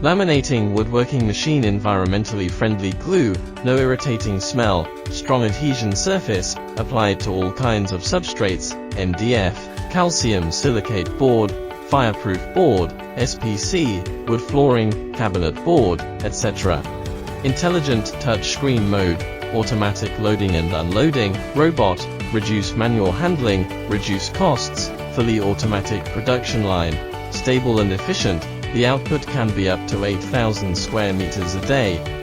Laminating woodworking machine, environmentally friendly glue, no irritating smell, strong adhesion surface, applied to all kinds of substrates, MDF, calcium silicate board, fireproof board, SPC, wood flooring, cabinet board, etc. Intelligent touchscreen mode, automatic loading and unloading, robot, reduce manual handling, reduce costs, fully automatic production line, stable and efficient. The output can be up to 8,000 square meters a day.